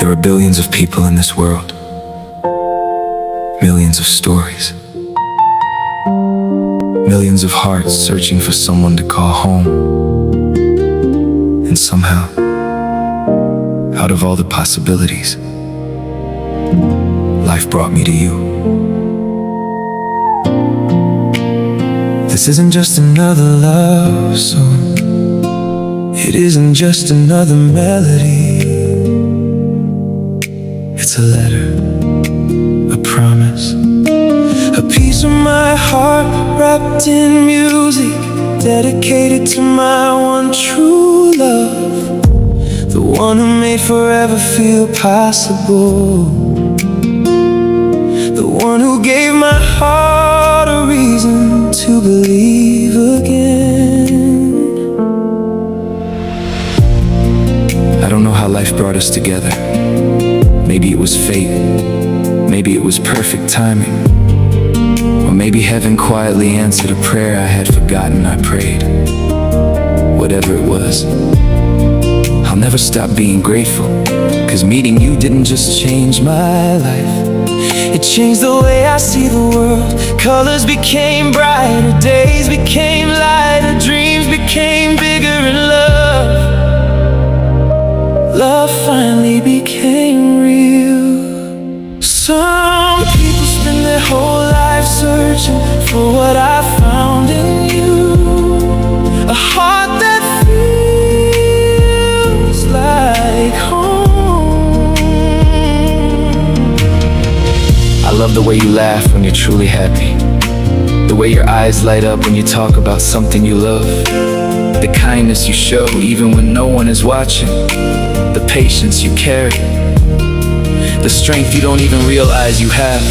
There are billions of people in this world, millions of stories, millions of hearts searching for someone to call home. And somehow, out of all the possibilities, life brought me to you. This isn't just another love song. It isn't just another melody. It's a letter, a promise, a piece of my heart wrapped in music, dedicated to my one true love, the one who made forever feel possible, the one who gave my heart a reason to believe again. I don't know how life brought us together. Maybe it was fate, maybe it was perfect timing, or maybe heaven quietly answered a prayer I had forgotten I prayed. Whatever it was, I'll never stop being grateful, 'cause meeting you didn't just change my life, it changed the way I see the world. Colors became brighter, days became lighter, dreams became bigger, and love finally became real. Some people spend their whole life searching for what I found in you, a heart that feels like home. I love the way you laugh when you're truly happy, the way your eyes light up when you talk about something you love, the kindness you show even when no one is watching, the patience you carry, the strength you don't even realize you have.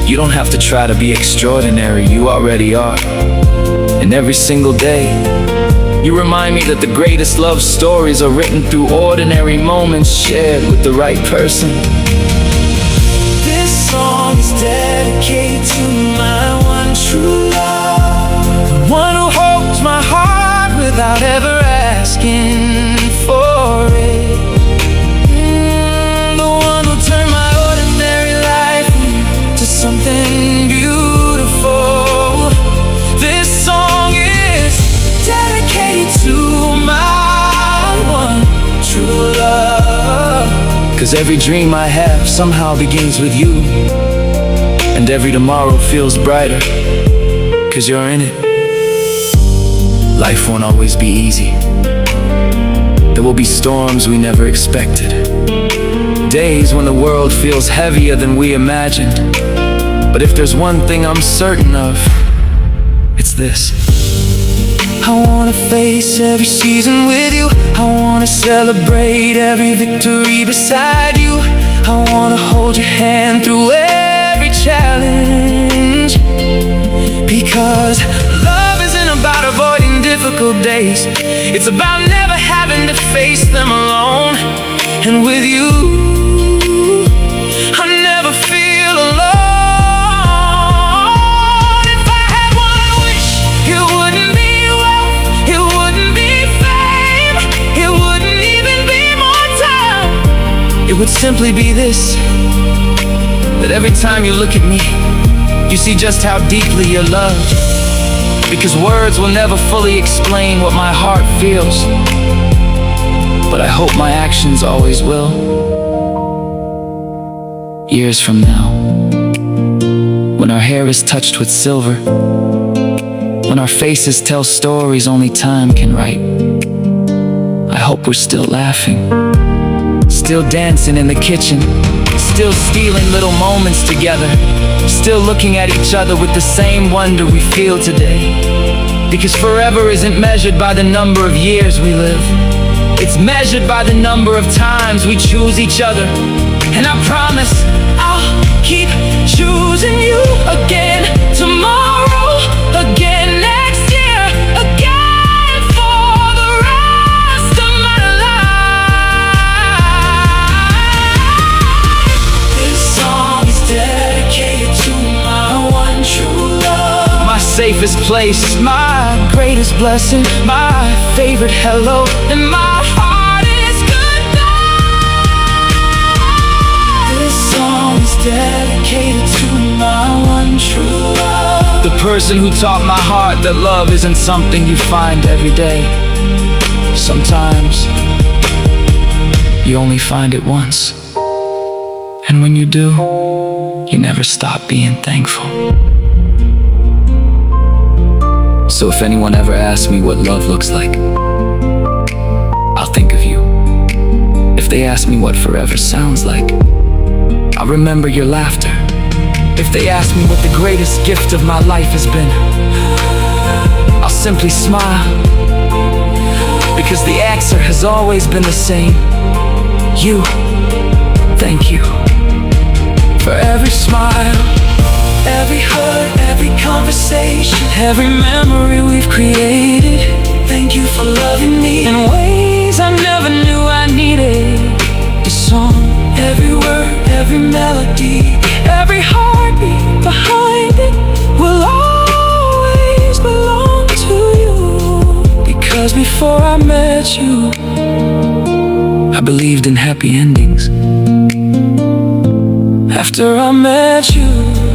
You don't have to try to be extraordinary, you already are. And every single day, you remind me that the greatest love stories are written through ordinary moments shared with the right person. This song is dedicated to my one true love, the one who holds my heart without ever asking for it. Something beautiful. This song is dedicated to my one true love, 'cause every dream I have somehow begins with you, and every tomorrow feels brighter 'cause you're in it. Life won't always be easy. There will be storms we never expected, days when the world feels heavier than we imagined. But if there's one thing I'm certain of, it's this: I wanna face every season with you, I wanna celebrate every victory beside you, I wanna hold your hand through every challenge, because love isn't about avoiding difficult days, it's about never having to face them alone. And with you, I never feel alone. It would simply be this: that every time you look at me, you see just how deeply you're loved. Because words will never fully explain what my heart feels, but I hope my actions always will. Years from now, when our hair is touched with silver, when our faces tell stories only time can write, I hope we're still laughing, still dancing in the kitchen, still stealing little moments together, still looking at each other with the same wonder we feel today. Because forever isn't measured by the number of years we live, it's measured by the number of times we choose each other. And I promise I'll keep choosing you again tomorrow, again next year, again for the rest of my life. This song is dedicated to my one true love, my safest place, my greatest blessing, my favorite hello, and my heart is goodbye. dedicated to my one true love. The person who taught my heart that love isn't something you find every day. Sometimes you only find it once, and when you do, you never stop being thankful. So if anyone ever asks me what love looks like, I'll think of you. If they ask me what forever sounds like, I'll remember your laughter. If they ask me what the greatest gift of my life has been, I'll simply smile, because the answer has always been the same. You. Thank you. For every smile, every hurt, every conversation, every memory we've created. Thank you for loving me in ways I never knew I needed. The song, every word, every melody, every heartbeat behind it will always belong to you. Because before I met you, I believed in happy endings. After I met you,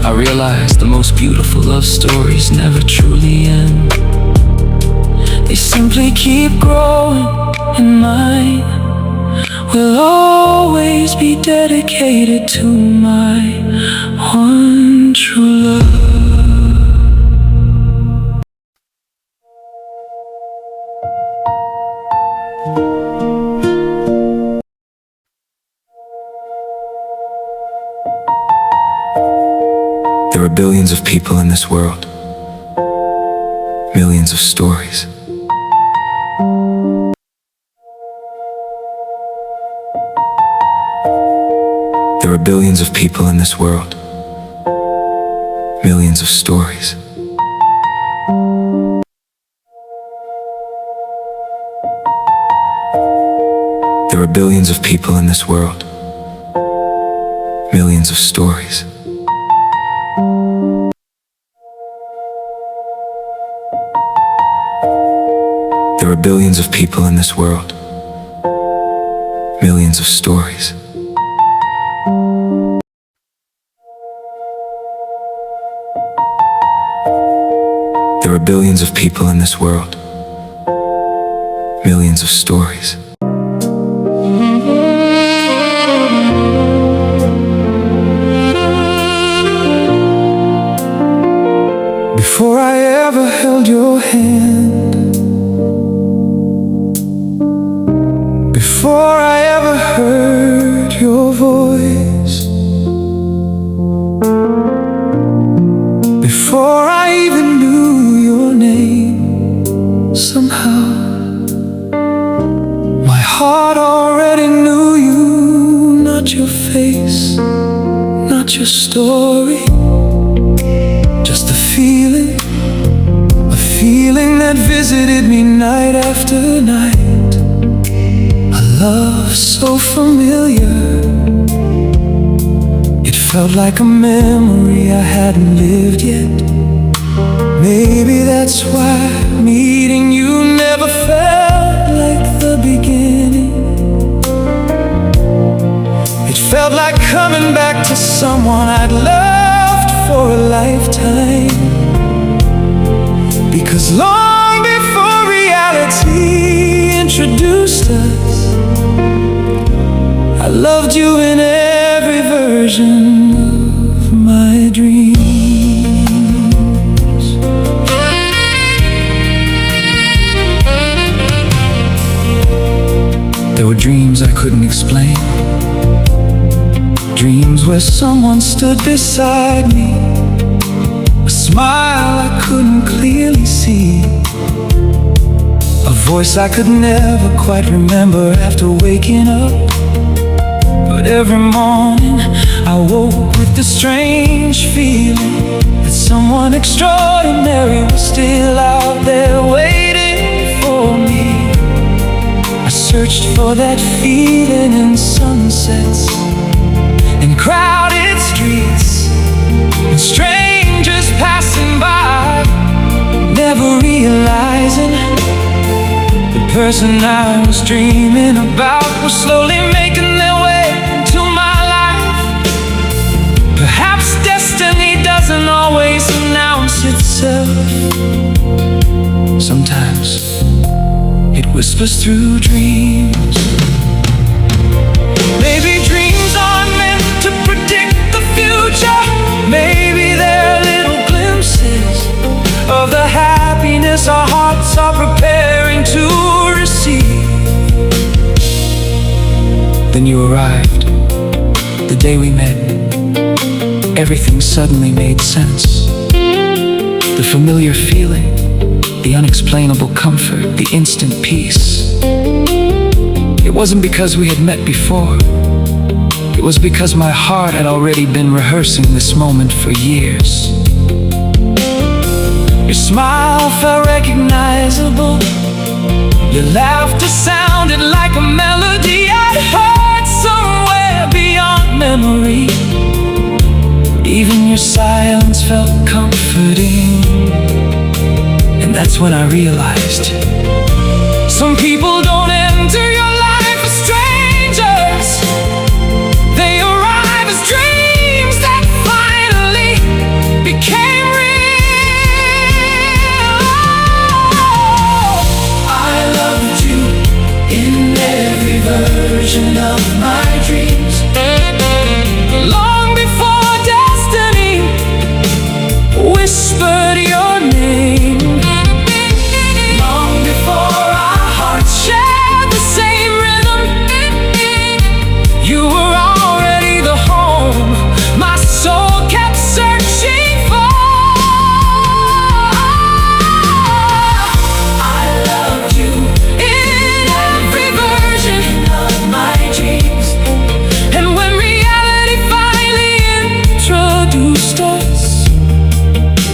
I realized the most beautiful love stories never truly end. They simply keep growing, and mine will always be dedicated to my one true love. There are billions of people in this world, millions of stories. There are billions of people in this world, millions of stories. There are billions of people in this world, millions of stories. There are billions of people in this world, millions of stories. There are billions of people in this world, millions of stories. Before I ever held your hand, before I ever heard your voice, before I even knew your name, somehow my heart already knew you. Not your face, not your story, just a feeling that visited me night after night. A love so familiar, it felt like a memory I hadn't lived yet. Maybe that's why meeting you never felt like the beginning. It felt like coming back to someone I'd loved for a lifetime. Because long before reality introduced us, I loved you in every version of my dreams. There were dreams I couldn't explain, dreams where someone stood beside me, a smile I couldn't clearly see, a voice I could never quite remember after waking up. But every morning I woke with the strange feeling that someone extraordinary was still out there waiting for me. I searched for that feeling in sunsets, in crowded streets, and strangers passing by, never realizing the person I was dreaming about was slowly making their way into my life. doesn't always announce itself. Sometimes it whispers through dreams. Maybe dreams aren't meant to predict the future. Maybe they're little glimpses of the happiness our hearts are preparing to receive. Then you arrived, the day we met. Everything suddenly made sense. The familiar feeling, the unexplainable comfort, the instant peace. It wasn't because we had met before. It was because my heart had already been rehearsing this moment for years. Your smile felt recognizable. Your laughter sounded like a melody I'd heard somewhere beyond memory. Even your silence felt comforting. And that's when I realized some people don't enter your life as strangers. They arrive as dreams that finally became real. I loved you in every version of my dreams. Long before destiny whispered your name. Long before our hearts shared the same rhythm. You were already the home my soul kept searching for. I loved you in every version of my dreams. And when reality finally introduced us,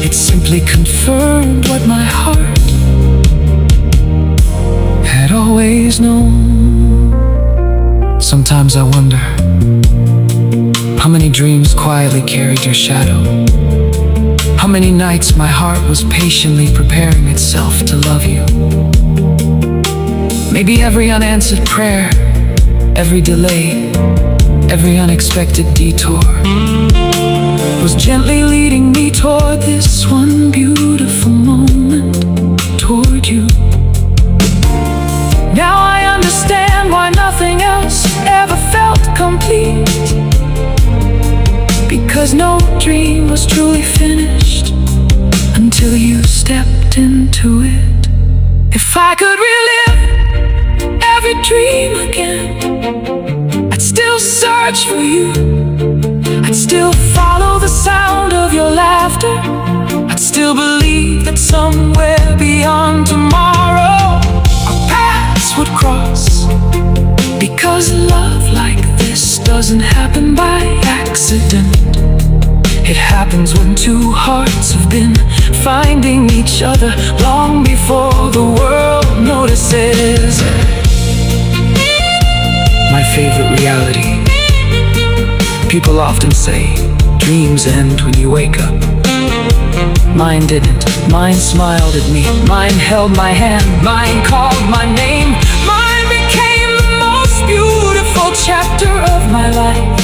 it simply confirmed what my heart had always known. Sometimes I wonder how many dreams quietly carried your shadow. How many nights my heart was patiently preparing itself to love you. Maybe every unanswered prayer, every delay, every unexpected detour was gently leading me toward this one beautiful moment, toward you. Now I understand why nothing else ever felt complete. Because no dream was truly finished until you stepped into it. If I could relive every dream again, I'd still search for you. I'd still follow the sound of your laughter. I'd still believe that somewhere beyond tomorrow our paths would cross. Because love like this doesn't happen by accident. It happens when two hearts have been finding each other long before the world notices. My favorite reality. People often say dreams end when you wake up. Mine didn't. Mine smiled at me. Mine held my hand. Mine called my name. Mine became the most beautiful chapter of my life.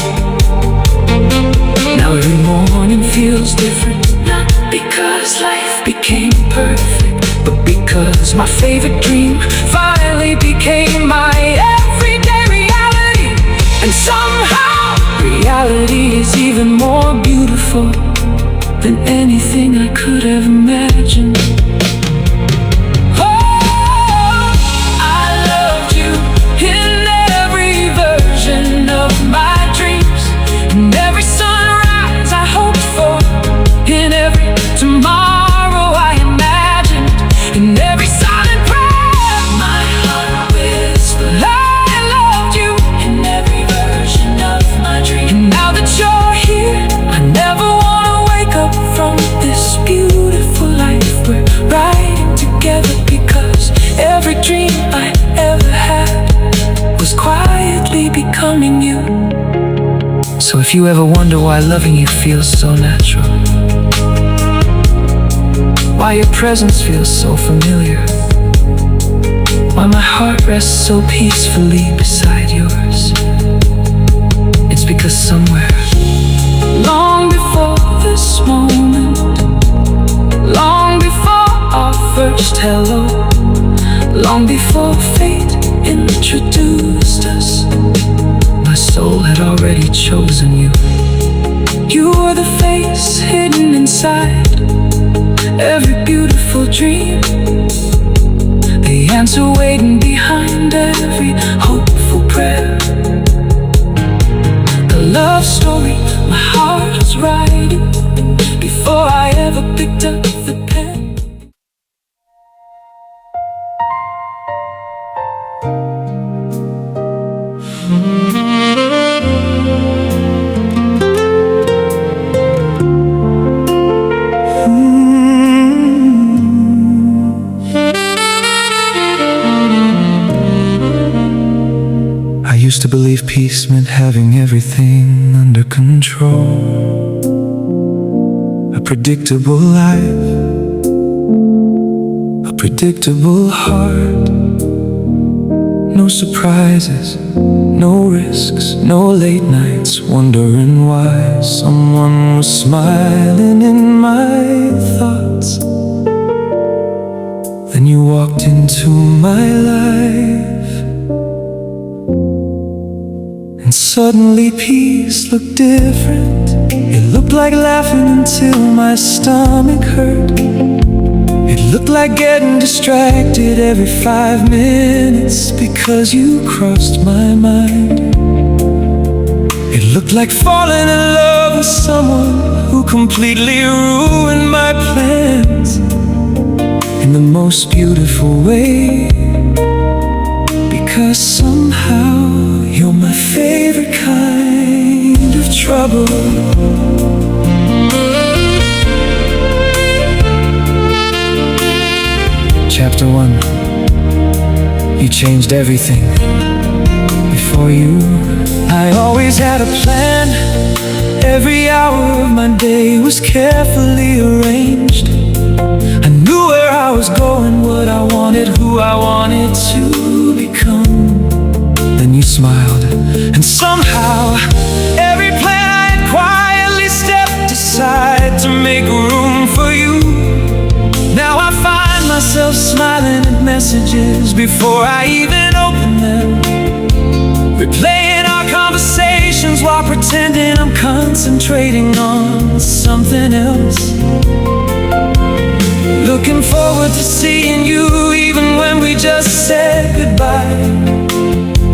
Now every morning feels different. Not because life became perfect, but because my favorite dream finally became my everyday reality. And somehow reality is even more beautiful than anything I could have imagined. Oh, I loved you in every version of my dreams. In every sunrise I hoped for. In every tomorrow I imagined. In every silent prayer my heart whispered. I loved you in every version of my dream. And now that you're here, I never wanna wake up from this beautiful life we're riding together. Because every dream I ever had was quietly becoming you. So if you ever wonder why loving you feels so natural, why your presence feels so familiar, why my heart rests so peacefully beside yours, it's because somewhere long before this moment rushed hello, long before fate introduced us. My soul had already chosen you. You were the face hidden inside every beautiful dream, the answer waiting behind every hopeful prayer. The love story my heart was writing before I ever picked up the pen. I used to believe peace meant having everything under control, a predictable life, a predictable heart. No surprises, no risks, no late nights wondering why someone was smiling in my thoughts. Then you walked into my life, and suddenly peace looked different. It looked like laughing until my stomach hurt. It looked like getting distracted every 5 minutes because you crossed my mind. It looked like falling in love with someone who completely ruined my plans in the most beautiful way, because somehow you're my favorite kind of trouble. Chapter 1. You changed everything. Before you, I always had a plan. Every hour of my day was carefully arranged. I knew where I was going, what I wanted, who I wanted to become. Then you smiled, and somehow every plan I had quietly stepped aside to make room for you. Now I find myself smiling at messages before I even open them, replaying our conversations while pretending I'm concentrating on something else. Looking forward to seeing you even when we just said goodbye.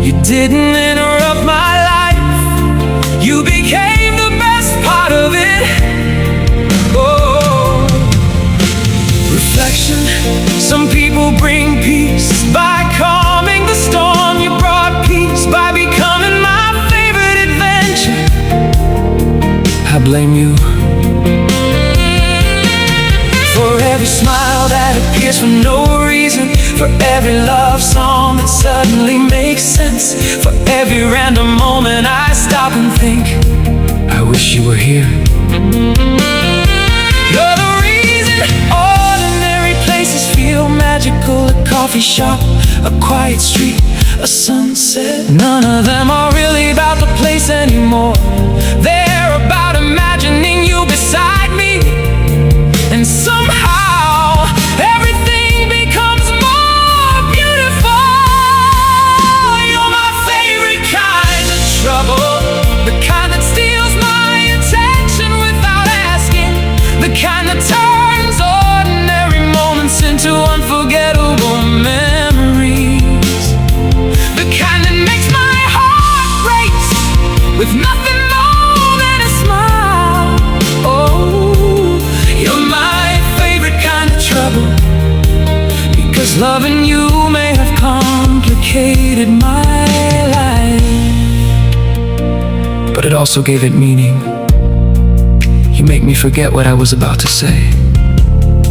You didn't interrupt my life, you became the best part of it. Oh, reflection. Some people bring peace by calming the storm. You brought peace by becoming my favorite adventure. I blame you for every smile that appears for no reason, for every love song that suddenly makes sense, for every random moment I stop and think, I wish you were here. You're the reason ordinary places feel magical. A coffee shop, a quiet street, a sunset. None of them are really about the place anymore. They're about imagining you beside me, and somehow everything becomes more beautiful. You're my favorite kind of trouble, the kind that steals my attention without asking, the kind that turns ordinary moments into unforgettable memories, the kind that makes my heart race with nothing more than a smile. Oh, you're my favorite kind of trouble, because loving you may have complicated my life, but it also gave it meaning. You make me forget what I was about to say.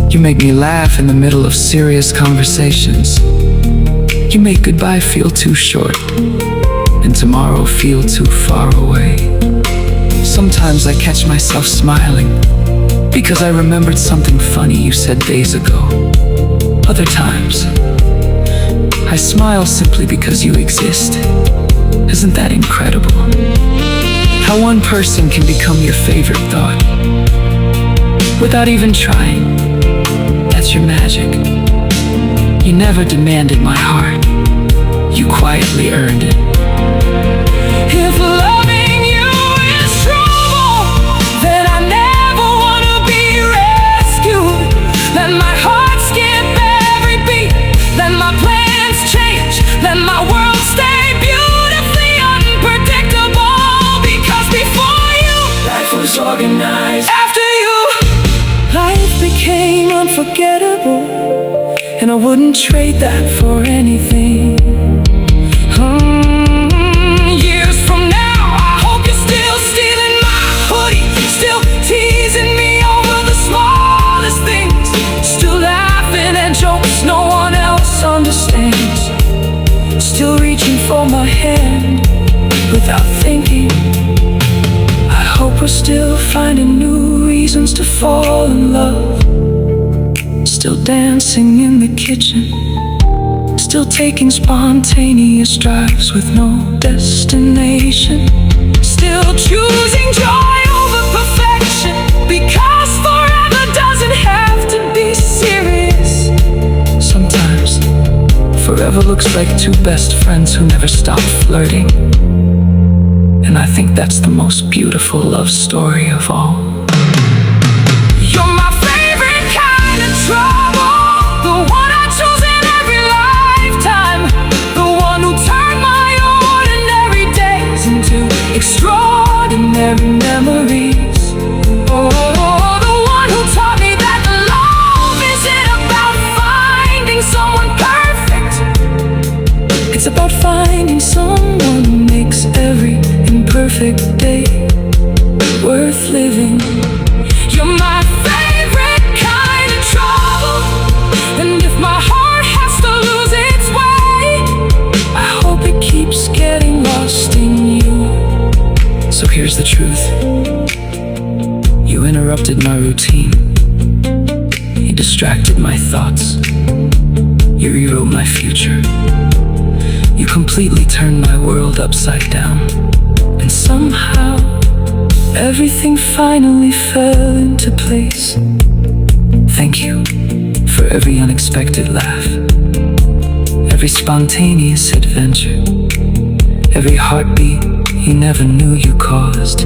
You make me laugh in the middle of serious conversations. You make goodbye feel too short and tomorrow feel too far away. Sometimes I catch myself smiling because I remembered something funny you said days ago. Other times, I smile simply because you exist. Isn't that incredible? How one person can become your favorite thought without even trying. That's your magic. You never demanded my heart, you quietly earned it. If loving you is trouble, then I never wanna be rescued. Let my heart skip every beat, let my plans change, let my world stay beautifully unpredictable. Because before you, life was organized. After you, life became unforgettable, and I wouldn't trade that for anything. Years from now, I hope you're still stealing my hoodie, still teasing me over the smallest things, still laughing at jokes no one else understands, still reaching for my hand without thinking. I hope we're still finding new reasons to fall in love, still dancing in the kitchen, still taking spontaneous drives with no destination, still choosing joy over perfection, because forever doesn't have to be serious. Sometimes forever looks like two best friends who never stop flirting, and I think that's the most beautiful love story of all. You're my favorite kind of trouble, the one I choose in every lifetime, the one who turned my ordinary days into extraordinary memories. Oh, the one who taught me that love isn't about finding someone perfect, it's about finding someone who makes every imperfect day worth living. You're my favorite kind of trouble, and if my heart has to lose its way, I hope it keeps getting lost in you. So here's the truth. You interrupted my routine, you distracted my thoughts, you rewrote my future, you completely turned my world upside down, and somehow everything finally fell into place. Thank you for every unexpected laugh, every spontaneous adventure, every heartbeat you never knew you caused.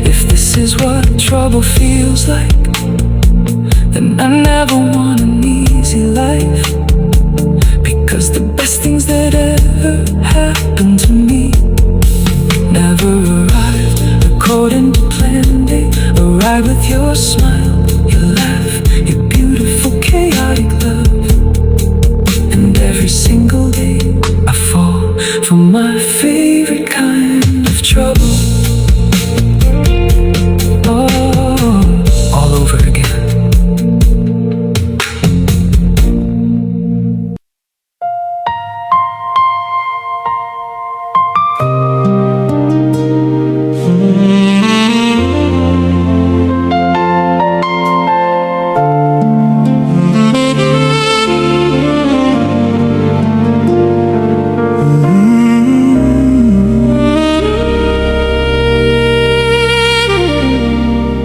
If this is what trouble feels like, then I never want an easy life, because the best things that ever happened to me never arrived according to plan. They arrive with your smile, your laugh, your beautiful chaotic love, and every single day I fall for my favorite kind of trouble. Oh, all over again.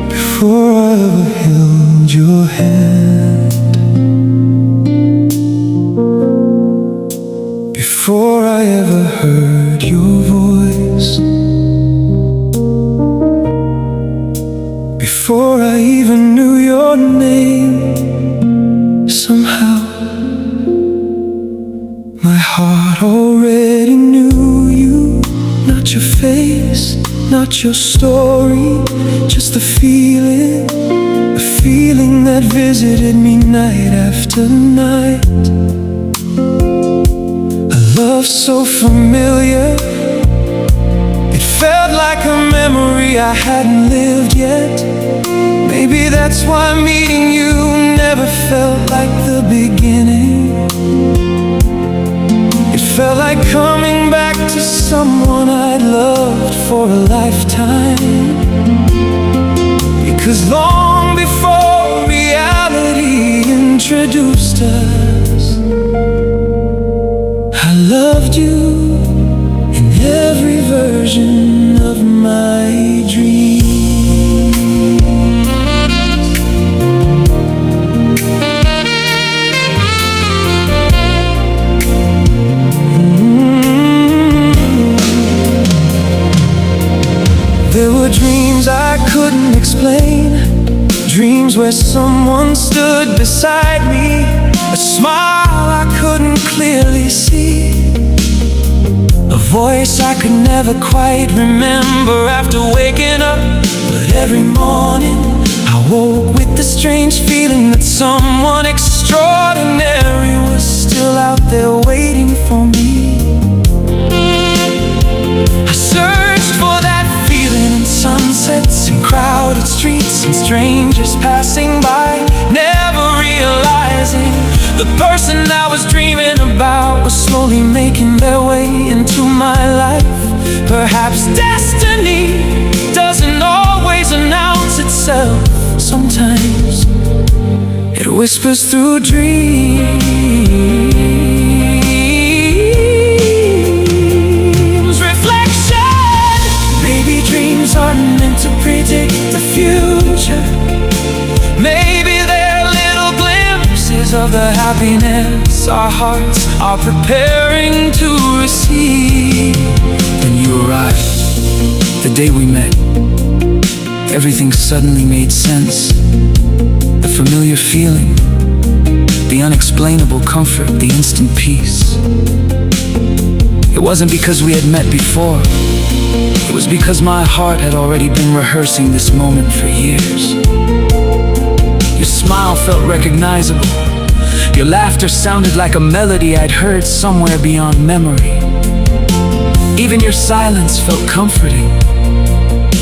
Before I ever held your hand, before I ever heard your voice, before I even knew your name, somehow my heart already knew you. Not your face, not your story, just a feeling that visited me night after night. A love so familiar, it felt like a memory I hadn't lived yet. Maybe that's why meeting you never felt like the beginning. It felt like coming back to someone I'd loved for a lifetime. Because long before reality introduced us, I loved you in every version of my dreams. beside me, a smile I couldn't clearly see, a voice I could never quite remember after waking up. But every morning I woke with the strange feeling that someone extraordinary was still out there waiting for me. I searched for that feeling in sunsets and crowded streets and strangers passing by, never realizing the person I was dreaming about was slowly making their way into my life. Perhaps destiny doesn't always announce itself. Sometimes it whispers through dreams. Reflection. Maybe dreams aren't meant to predict the future. Maybe they're little glimpses of the happiness our hearts are preparing to receive. Then you arrived, the day we met. Everything suddenly made sense. The familiar feeling, the unexplainable comfort, the instant peace. It wasn't because we had met before. It was because my heart had already been rehearsing this moment for years. Your smile felt recognizable. Your laughter sounded like a melody I'd heard somewhere beyond memory. Even your silence felt comforting.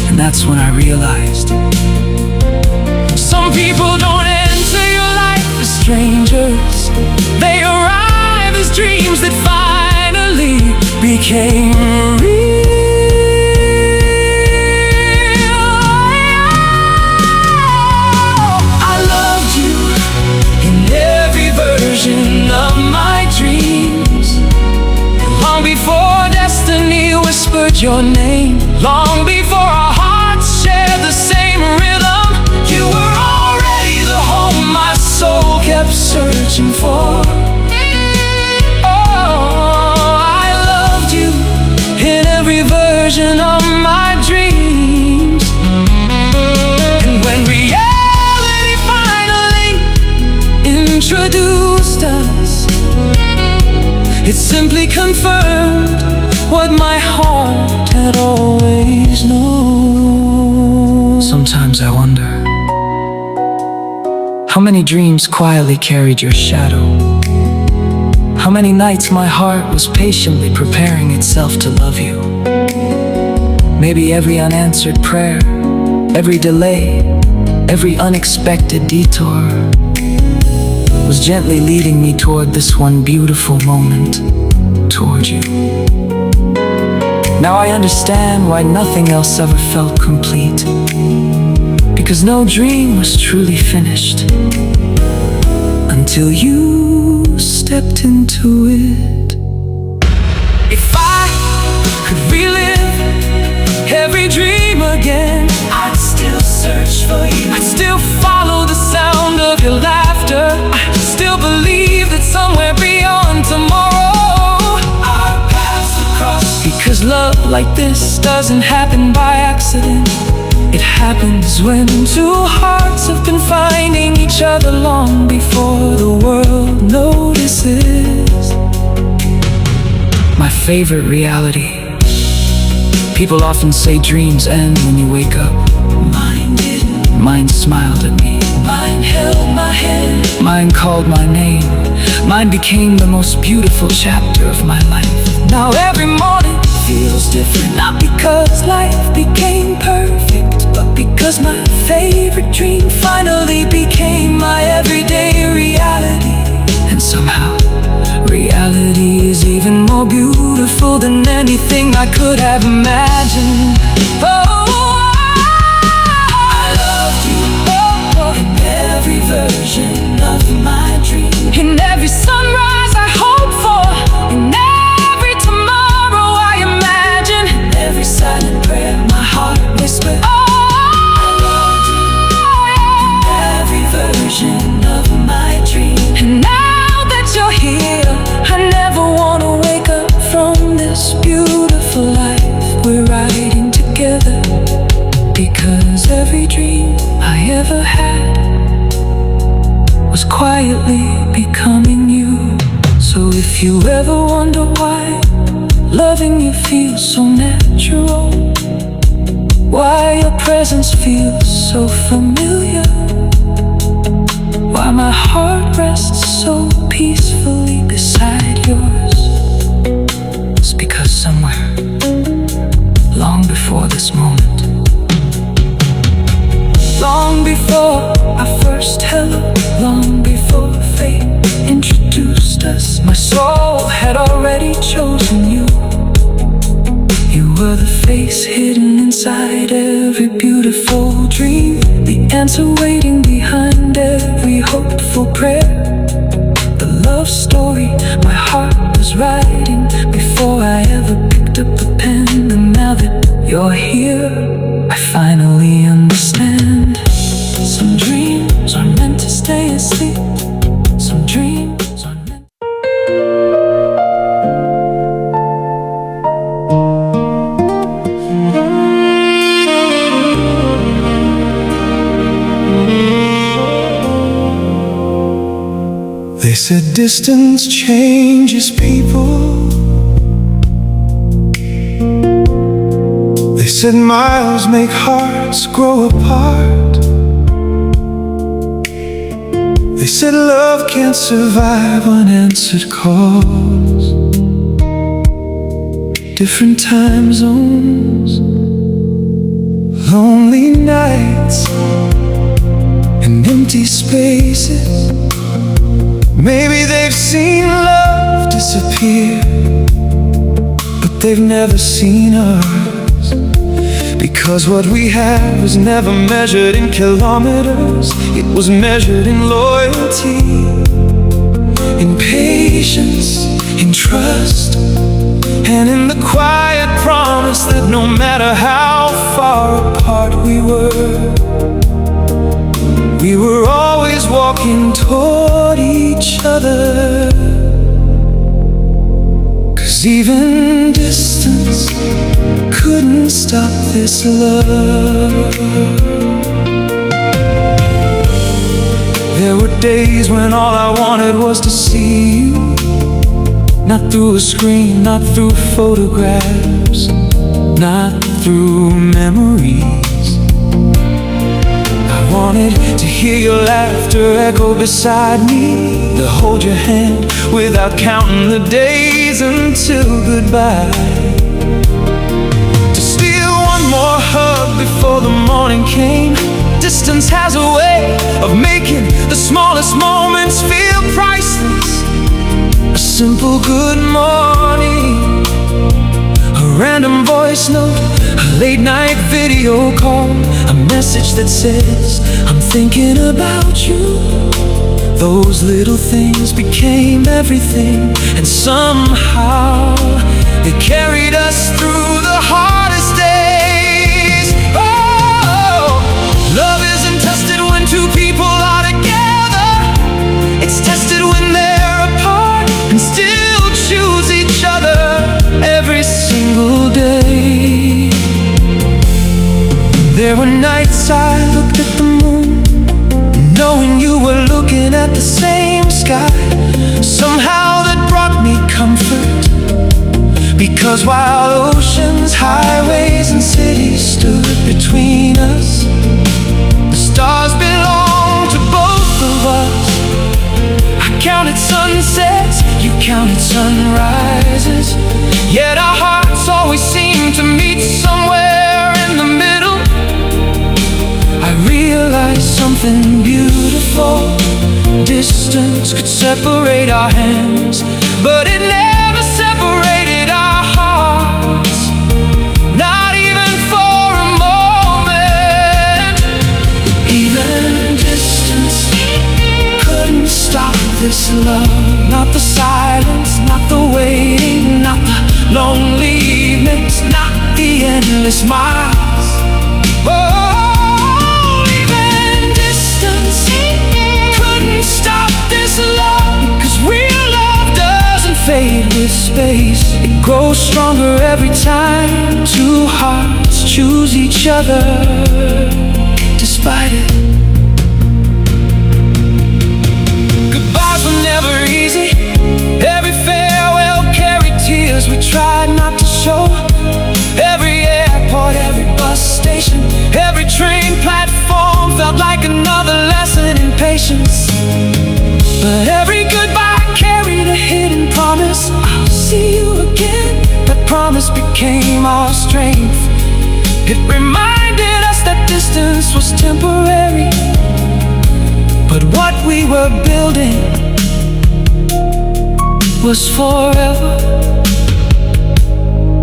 And that's when I realized some people don't enter your life as strangers. They arrive as dreams that finally became real. I loved you in every version of my dreams, long before destiny whispered your name, long before our hearts shared the same rhythm. You were already the home my soul kept searching for. Oh, I loved you in every version of my dreams. And when reality finally introduced us, it simply confirmed what my heart had always known. sometimes I wonder how many dreams quietly carried your shadow. How many nights my heart was patiently preparing itself to love you. Maybe every unanswered prayer, every delay, every unexpected detour was gently leading me toward this one beautiful moment, toward you. Now I understand why nothing else ever felt complete, because no dream was truly finished until you stepped into it. If I could relive every dream again, I'd still search for you. I'd still follow the sound of your laughter. I still believe that somewhere beyond tomorrow our paths will cross. Because love like this doesn't happen by accident. It happens when two hearts have been finding each other long before the world notices. My favorite reality. People often say dreams end when you wake up. Mine didn't. Mine smiled at me. Mine held my hand. Mine called my name. Mine became the most beautiful chapter of my life. Now every morning feels different, not because life became perfect, but because my favorite dream finally became my everyday reality. And somehow, reality is even more beautiful than anything I could have imagined. I loved you in every version of my dream. In every sunrise I hope for, in every tomorrow I imagine, in every silent prayer my heart whispered, I loved you in every version of my dream. And now that you're here, I never wanna wake up from this beautiful life we're writing. you ever wonder why loving you feels so natural? Why your presence feels so familiar? Why my heart rests so peacefully beside yours? It's because somewhere, long before this moment, long before our first hello, long before fate introduced us, my soul had already chosen you. You were the face hidden inside every beautiful dream, the answer waiting behind every hopeful prayer, the love story my heart was writing before I ever picked up the pen. And now that you're here, I finally understand. Some dreams are meant to stay asleep. Some dreams are meant. They said distance changes people. They said miles make hearts grow apart. They said love can't survive unanswered calls. Different time zones, lonely nights, and empty spaces. Maybe they've seen love disappear, but they've never seen us. Because what we had was never measured in kilometers. It was measured in loyalty, in patience, in trust, and in the quiet promise that no matter how far apart we were always walking toward each other. 'Cause even distance couldn't stop this love. There were days when all I wanted was to see you, not through a screen, not through photographs, not through memories. I wanted to hear your laughter echo beside me, to hold your hand without counting the days until goodbye, to steal one more hug before the morning came. Distance has a way of making the smallest moments feel priceless. A simple good morning, a random voice note, a late night video call, a message that says, I'm thinking about you. Those little things became everything, and somehow they carried us through the hardest days. Oh, love isn't tested when two people are together. It's tested when they're apart and still choose each other every single day. There were nights I looked at the moon, knowing you were looking at the same sky. Somehow that brought me comfort, because while oceans, highways, and cities stood between us, the stars belong to both of us. I counted sunsets, you counted sunrises, yet our hearts always seemed to meet somewhere in the middle. I realized something beautiful. Distance could separate our hands, but it never separated our hearts, not even for a moment. Even distance couldn't stop this love. Not the silence, not the waiting, not the lonely evenings, not the endless miles. Oh, even distance couldn't stop this love, because real love doesn't fade with space. It grows stronger every time two hearts choose each other, despite it. Goodbyes were never easy. Every farewell strength. It reminded us that distance was temporary, but what we were building was forever.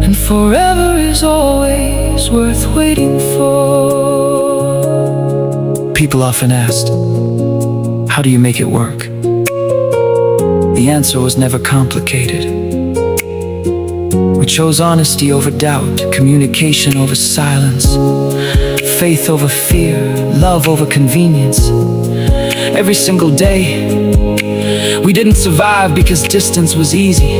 And forever is always worth waiting for. People often asked, how do you make it work? The answer was never complicated. We chose honesty over doubt, communication over silence, faith over fear, love over convenience. Every single day, we didn't survive because distance was easy.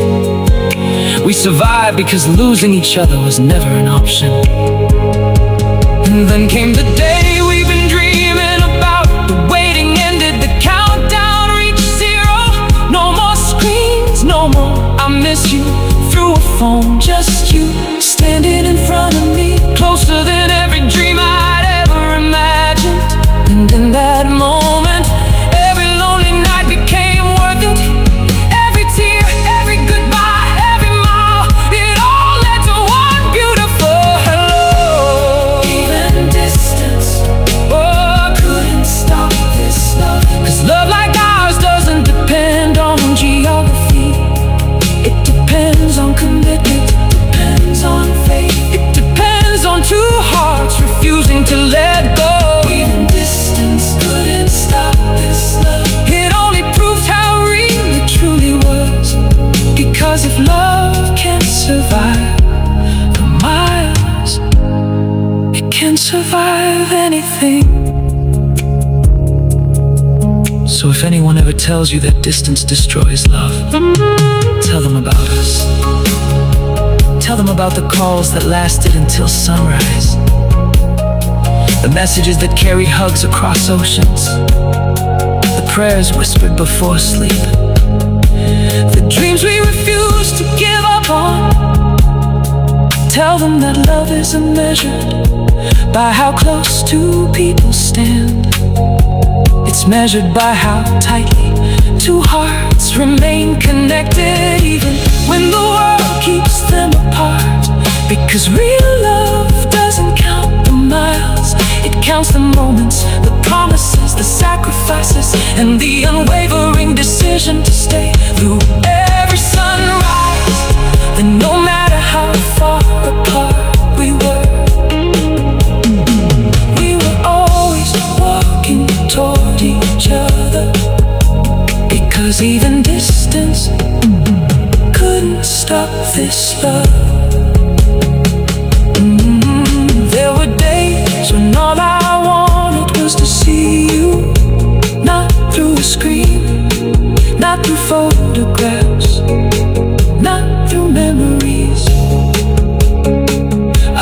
We survived because losing each other was never an option. And then came the day we've been dreaming about. The waiting ended, the countdown reached zero. No more screens, no more I miss you through a phone. Just you standing in front of me, closer than every dream I'd ever imagined. And in that moment, every lonely night became worth it. Every tear, every goodbye, every mile, it all led to one beautiful hello. Even distance, oh, couldn't stop this love. 'Cause love like ours doesn't depend on geography. It depends on commitment, depends on faith. It depends on two hearts refusing to let go. Even distance couldn't stop this love. It only proves how real it truly was. Because if love can't survive the miles, it can survive anything. So if anyone ever tells you that distance destroys love, tell them about us. Tell them about the calls that lasted until sunrise, the messages that carried hugs across oceans, the prayers whispered before sleep, the dreams we refused to give up on. Tell them that love isn't measured by how close two people stand. It's measured by how tightly two hearts remain connected, even when the world keeps them apart. Because real love doesn't count the miles, it counts the moments, the promises, the sacrifices, and the unwavering decision to stay through every sunrise. Then no matter how far apart we were, we were always walking toward each other. Because even distance couldn't stop this love. There were days when all I wanted was to see you, not through a screen, not through photographs, not through memories.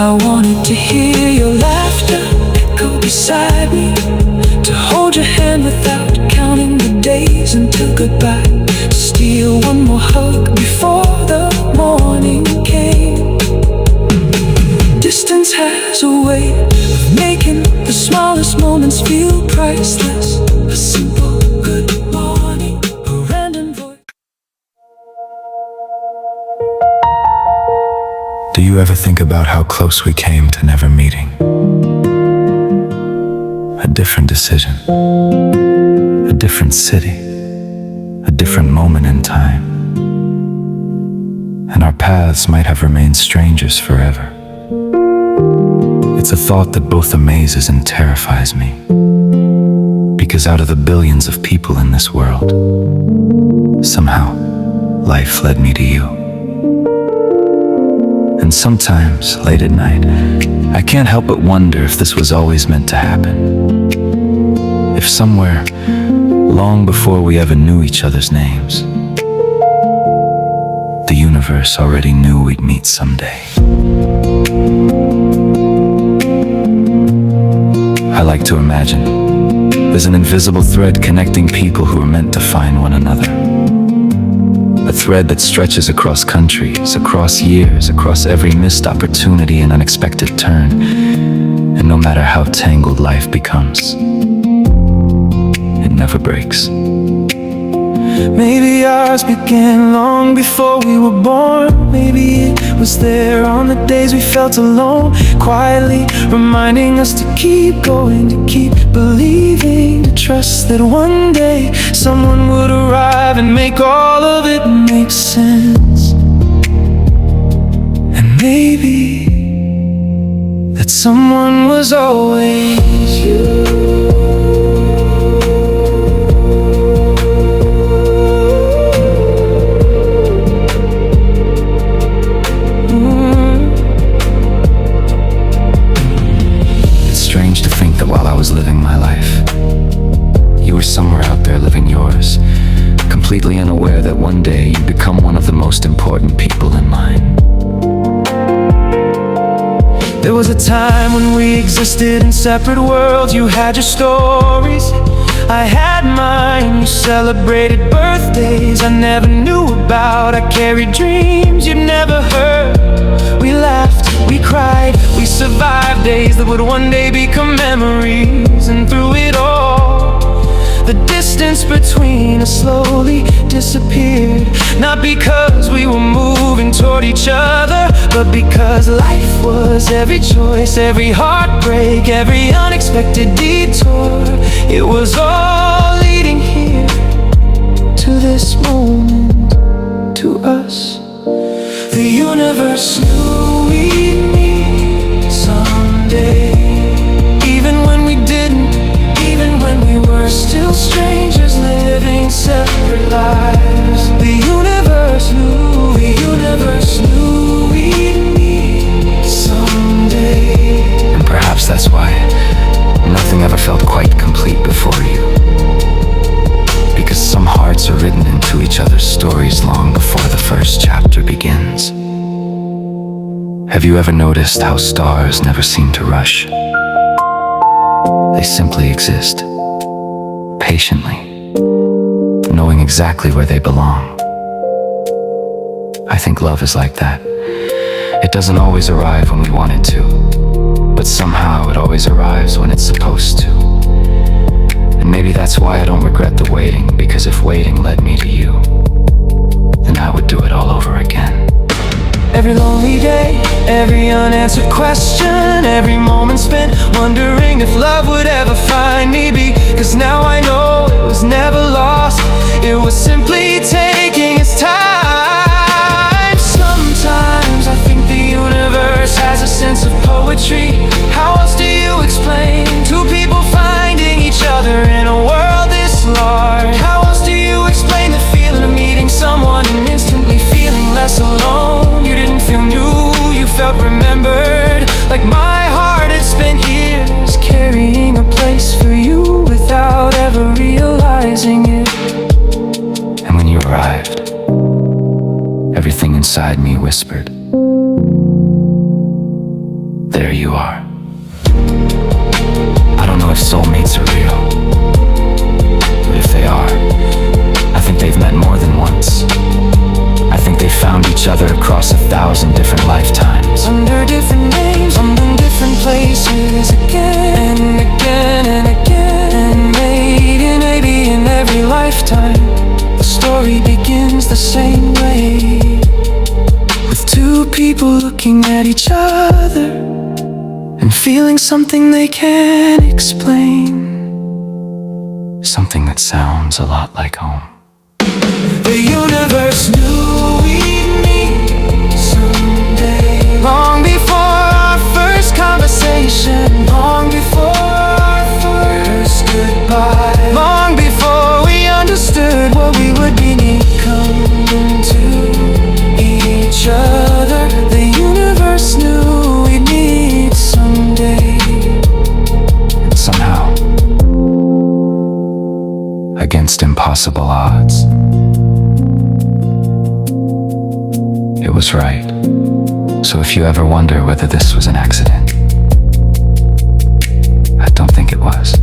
I wanted to hear your laughter echo beside me, to hold your hand without counting the days until goodbye, to steal one more hug before the morning came. Distance has a way of making the smallest moments feel priceless. A simple good morning, a random voice. Do you ever think about how close we came to never meeting? A different decision, a different city, a different moment in time, and our paths might have remained strangers forever. It's a thought that both amazes and terrifies me, because out of the billions of people in this world, somehow life led me to you. And sometimes, late at night, I can't help but wonder if this was always meant to happen. If somewhere, long before we ever knew each other's names, the universe already knew we'd meet someday. I like to imagine there's an invisible thread connecting people who are meant to find one another. A thread that stretches across countries, across years, across every missed opportunity and unexpected turn. And no matter how tangled life becomes, it never breaks. Maybe ours began long before we were born. Maybe it was there on the days we felt alone, quietly reminding us to keep going, to keep believing, to trust that one day someone would arrive and make all of it make sense. And maybe that someone was always you. Living my life, you were somewhere out there living yours, completely unaware that one day you'd become one of the most important people in mine. There was a time when we existed in separate worlds. You had your stories, I had mine. You celebrated birthdays I never knew about. I carried dreams you'd never heard. We laughed, we cried, we survived days that would one day become memories. And through it all, the distance between us slowly disappeared. Not because we were moving toward each other, but because life was every choice, every heartbreak, every unexpected detour. It was all leading here, to this moment, to us. The universe knew we'd meet someday, even when we didn't, even when we were still strangers living separate lives. The universe knew we'd meet someday. And perhaps that's why nothing ever felt quite complete before you, because some hearts are written into each other's stories long before the first chapter begins. Have you ever noticed how stars never seem to rush? They simply exist, patiently, knowing exactly where they belong. I think love is like that. It doesn't always arrive when we want it to, but somehow it always arrives when it's supposed to. And maybe that's why I don't regret the waiting, because if waiting led me to you, then I would do it all over again. Every lonely day, every unanswered question, every moment spent wondering if love would ever find me. Because now I know it was never lost, it was simply taking its time. Sometimes I think the universe has a sense of poetry. How else do you explain two people finding each other in a world this large? How else do you explain the feeling of meeting someone and instantly feeling less alone? You didn't feel new, you felt remembered, like my heart had spent years carrying a place for you without ever realizing it. And when you arrived, everything inside me whispered, there you are. I don't know if soulmates are real, but if they are, I think they've met more than once. I think they found each other across 1,000 different lifetimes, under different names, in different places, again and again and again. And maybe in every lifetime, the story begins the same way, with two people looking at each other and feeling something they can't explain, something that sounds a lot like home. The universe knew we'd meet someday, long before our first conversation, long before our first goodbye, long before we understood what we would become to each other. The universe knew we'd meet someday. And somehow, against impossible odds, it was right. So if you ever wonder whether this was an accident, I don't think it was.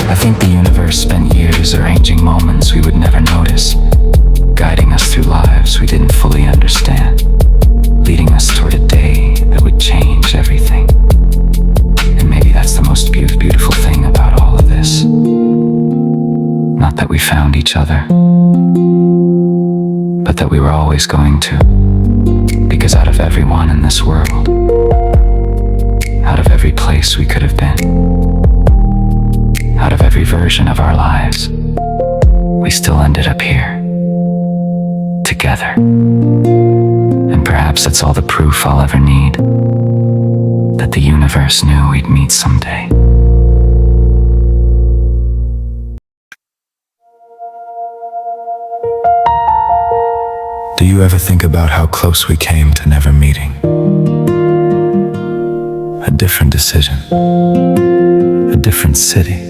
I think the universe spent years arranging moments we would never notice, guiding us through lives we didn't fully understand, leading us toward a day that would change everything. And maybe that's the most beautiful thing about all of this. Not that we found each other, but that we were always going to. Because out of everyone in this world, out of every place we could have been, out of every version of our lives, we still ended up here, together. And perhaps that's all the proof I'll ever need, that the universe knew we'd meet someday. Do you ever think about how close we came to never meeting? A different decision, a different city,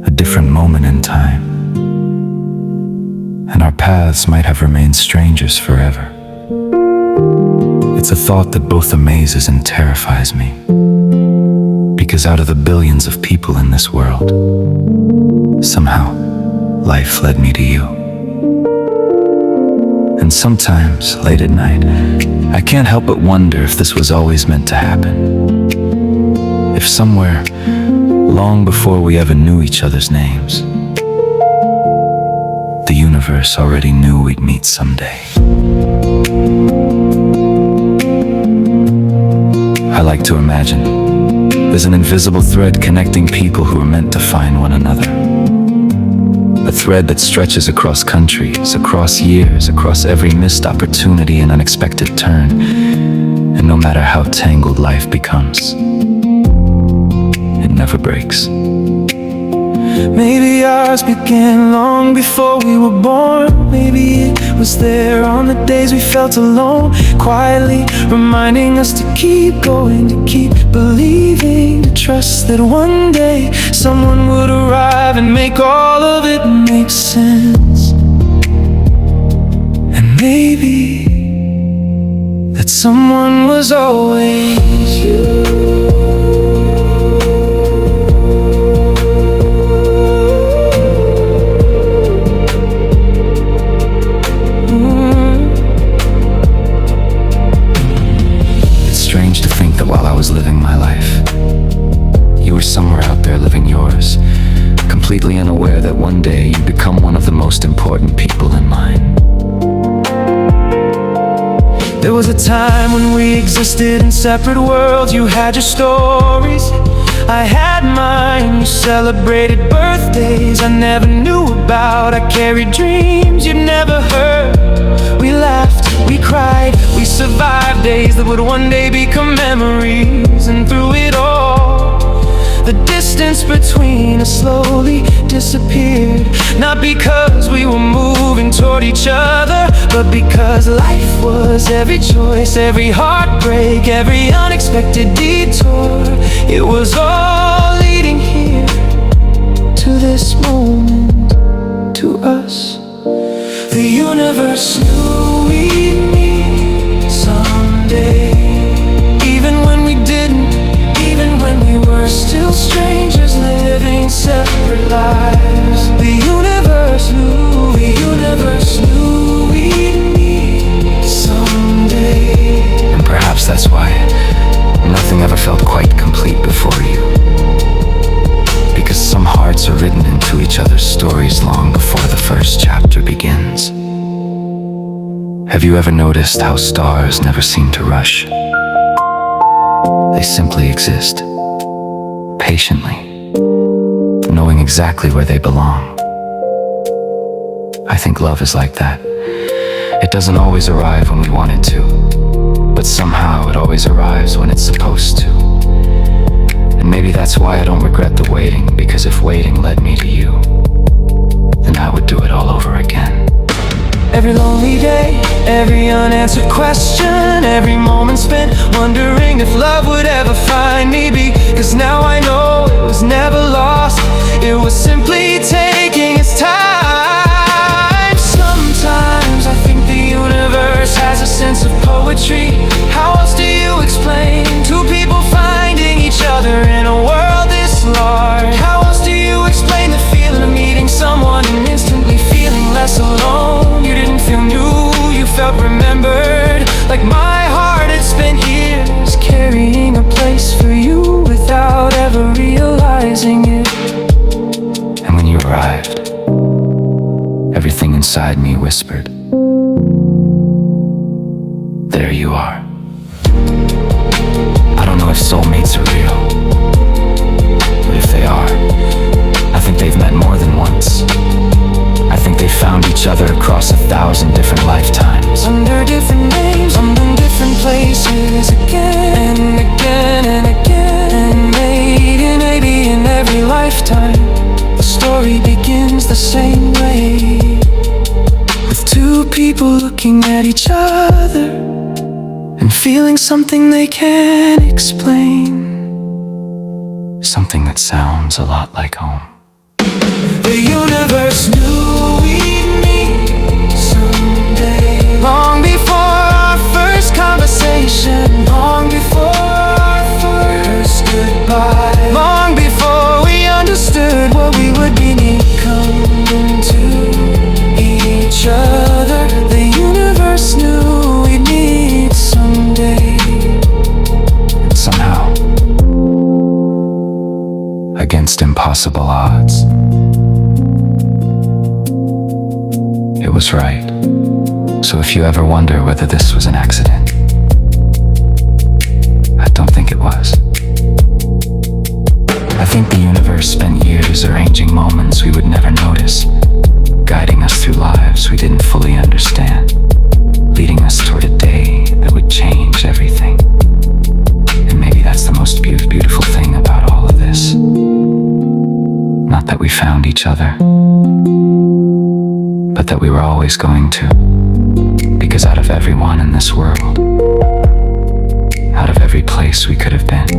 a different moment in time. And our paths might have remained strangers forever. It's a thought that both amazes and terrifies me. Because out of the billions of people in this world, somehow, life led me to you. And sometimes, late at night, I can't help but wonder if this was always meant to happen. If somewhere, long before we ever knew each other's names, the universe already knew we'd meet someday. I like to imagine there's an invisible thread connecting people who are meant to find one another. A thread that stretches across countries, across years, across every missed opportunity and unexpected turn. And no matter how tangled life becomes, it never breaks. Maybe ours began long before we were born. Maybe it was there on the days we felt alone, quietly reminding us to keep going, to keep believing, to trust that one day someone would arrive and make all of it make sense. And maybe that someone was always you. While I was living my life, you were somewhere out there living yours, completely unaware that one day you'd become one of the most important people in mine. There was a time when we existed in separate worlds. You had your stories, I had mine. You celebrated birthdays I never knew about. I carried dreams you'd never heard. We laughed, we cried, we survived days that would one day become memories. And through it all, the distance between us slowly disappeared. Not because we were moving toward each other, but because life was every choice, every heartbreak, every unexpected detour. It was all leading here, to this moment, to us. The universe knew we'd meet someday. Even when we didn't, even when we were still strangers living separate lives. The universe knew we'd meet someday. And perhaps that's why nothing ever felt quite complete before you. Because some hearts are written into each other's stories long before the first chapter begins. Have you ever noticed how stars never seem to rush? They simply exist, patiently, knowing exactly where they belong. I think love is like that. It doesn't always arrive when we want it to, but somehow it always arrives when it's supposed to. And maybe that's why I don't regret the waiting, because if waiting led me to you, then I would do it all over again. Every lonely day, every unanswered question, every moment spent wondering if love would ever find me. Because now I know it was never lost, it was simply taking its time. Sometimes I think the universe has a sense of poetry. How else do you explain two people finding each other in a world this large? How else do you explain the feeling of meeting someone and instantly feeling less alone? You didn't feel new, you felt remembered. Like my heart had spent years carrying a place for you without ever realizing it. And when you arrived, everything inside me whispered, there you are. I don't know if soulmates are real, but if they are, I think they've met more than once. I think they found each other across 1,000 different lifetimes. Under different names, under different places, again and again and again. And maybe in every lifetime, the story begins the same way, with two people looking at each other and feeling something they can't explain. Something that sounds a lot like home. The universe knew we'd meet someday, long before our first conversation, long before our first goodbye, long before we understood what we would become to each other. The universe knew we'd meet someday. And somehow, against impossible odds, it was right. So if you ever wonder whether this was an accident, I don't think it was. I think the universe spent years arranging moments we would never notice, guiding us through lives we didn't fully understand, leading us toward a day that would change everything. And maybe that's the most beautiful thing about all of this. Not that we found each other, but that we were always going to. Because out of everyone in this world, out of every place we could have been,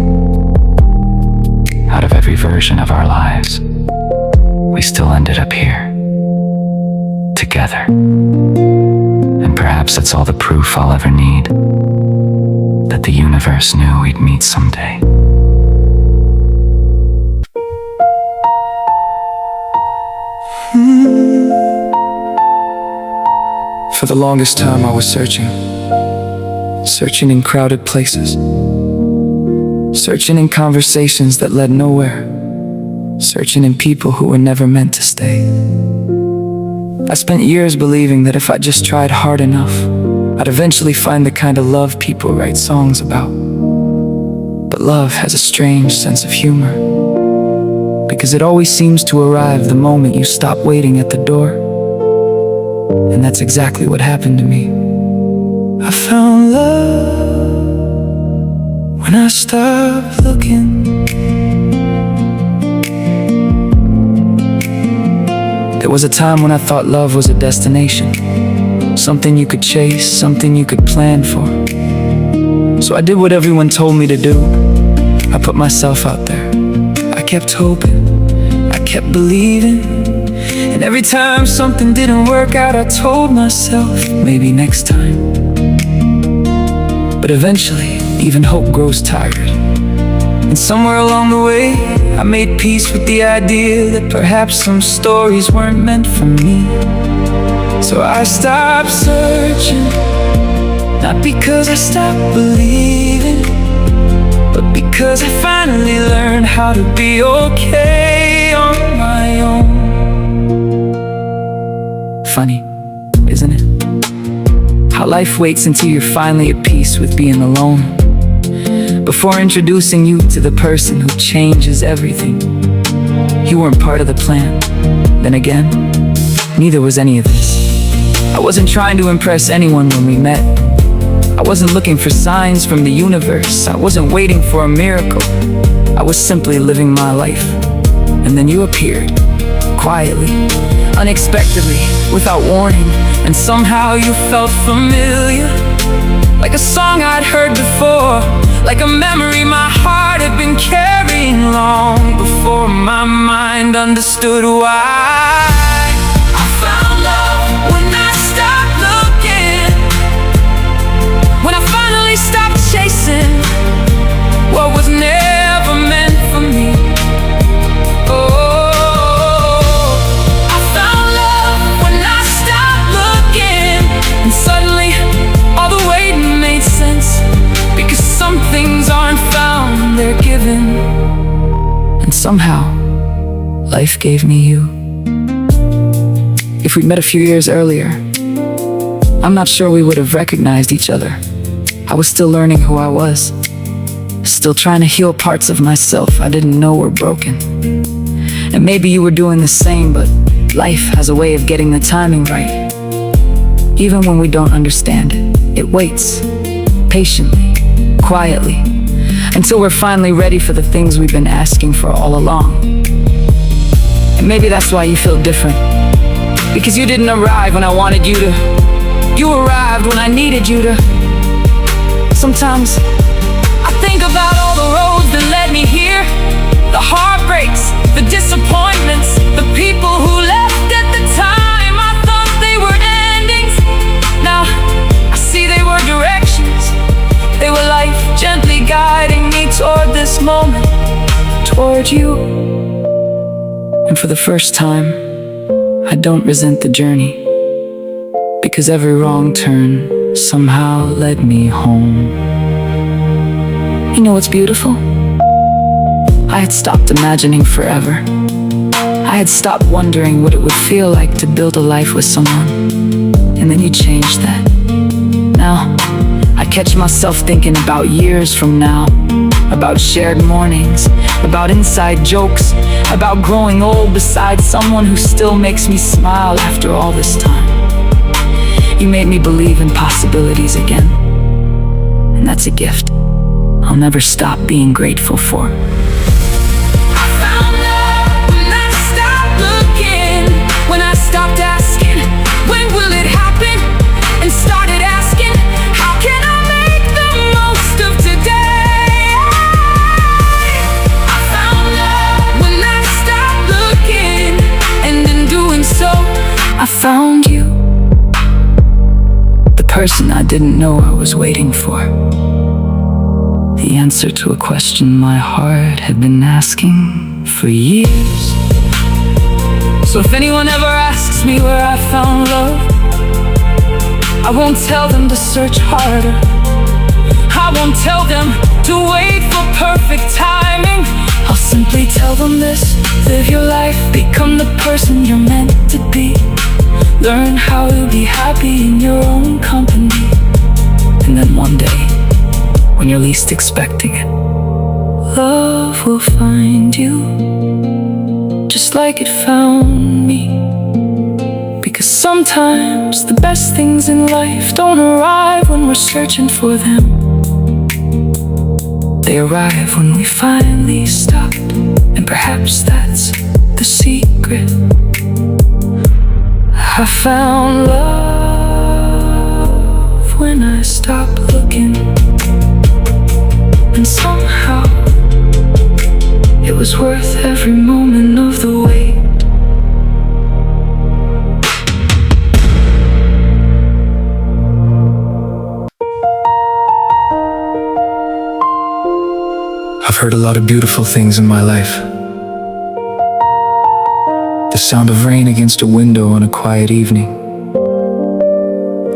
out of every version of our lives, we still ended up here, together. And perhaps that's all the proof I'll ever need, that the universe knew we'd meet someday. For the longest time I was searching in crowded places, searching in conversations that led nowhere, searching in people who were never meant to stay. I spent years believing that if I just tried hard enough, I'd eventually find the kind of love people write songs about. But love has a strange sense of humor, because it always seems to arrive the moment you stop waiting at the door. And that's exactly what happened to me. I found love when I stopped looking. There was a time when I thought love was a destination, something you could chase, something you could plan for. So I did what everyone told me to do. I put myself out there. I kept hoping, I kept believing. And every time something didn't work out, I told myself, maybe next time. But eventually, even hope grows tired. And somewhere along the way, I made peace with the idea that perhaps some stories weren't meant for me. So I stopped searching, not because I stopped believing, but because I finally learned how to be okay on my own. Funny, isn't it? How life waits until you're finally at peace with being alone, before introducing you to the person who changes everything. You weren't part of the plan. Then again, neither was any of this. I wasn't trying to impress anyone when we met. I wasn't looking for signs from the universe. I wasn't waiting for a miracle. I was simply living my life. And then you appeared, quietly, unexpectedly, without warning. And somehow you felt familiar, like a song I'd heard before, like a memory my heart had been carrying long before my mind understood why. I found love when I stopped looking, when I finally stopped chasing what was never meant for me. And suddenly, all the waiting made sense, because some things aren't found, they're given. And somehow, life gave me you. If we'd met a few years earlier, I'm not sure we would have recognized each other. I was still learning who I was, still trying to heal parts of myself I didn't know were broken. And maybe you were doing the same, but life has a way of getting the timing right. Even when we don't understand it, it waits, patiently, quietly, until we're finally ready for the things we've been asking for all along. And maybe that's why you feel different, because you didn't arrive when I wanted you to. You arrived when I needed you to. Sometimes I think about all the roads that led me here, the heartbreaks, the disappointments, the people who left at the time I thought they were endings. Now I see they were directions. They were life gently guiding me toward this moment, toward you. And for the first time, I don't resent the journey, because every wrong turn somehow led me home. You know what's beautiful? I had stopped imagining forever. I had stopped wondering what it would feel like to build a life with someone. And then you changed that. Now, I catch myself thinking about years from now, about shared mornings, about inside jokes, about growing old beside someone who still makes me smile after all this time. You made me believe in possibilities again, and that's a gift I'll never stop being grateful for. I found love when I stopped looking, when I stopped asking, when will it happen? And started asking, how can I make the most of today? I found love when I stopped looking, and in doing so, I found you, the person I didn't know I was waiting for. The answer to a question my heart had been asking for years. so if anyone ever asks me where I found love, I won't tell them to search harder. I won't tell them to wait for perfect timing. I'll simply tell them this: live your life, become the person you're meant to be. Learn how to be happy in your own company. And then one day, when you're least expecting it, love will find you, just like it found me. Because sometimes the best things in life don't arrive when we're searching for them. They arrive when we finally stopped, and perhaps that's the secret. I found love when I stopped looking, and somehow it was worth every moment of the wait. I've heard a lot of beautiful things in my life. The sound of rain against a window on a quiet evening,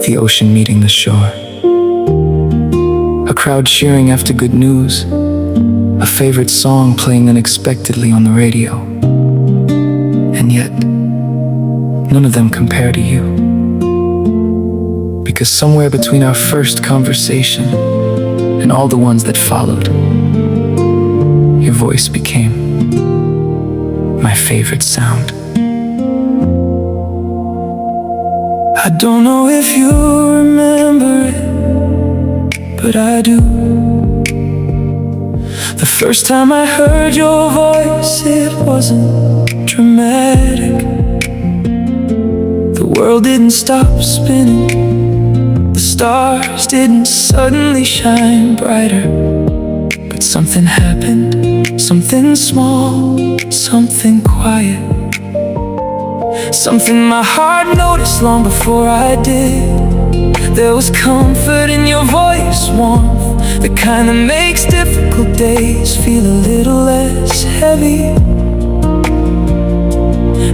the ocean meeting the shore, a crowd cheering after good news, a favorite song playing unexpectedly on the radio. And yet, none of them compare to you. Because somewhere between our first conversation and all the ones that followed, your voice became my favorite sound. I don't know if you remember it, but I do. The first time I heard your voice, it wasn't dramatic. The world didn't stop spinning, the stars didn't suddenly shine brighter. But something happened, something small, something quiet, something my heart noticed long before I did. There was comfort in your voice, warmth, the kind that makes difficult days feel a little less heavy.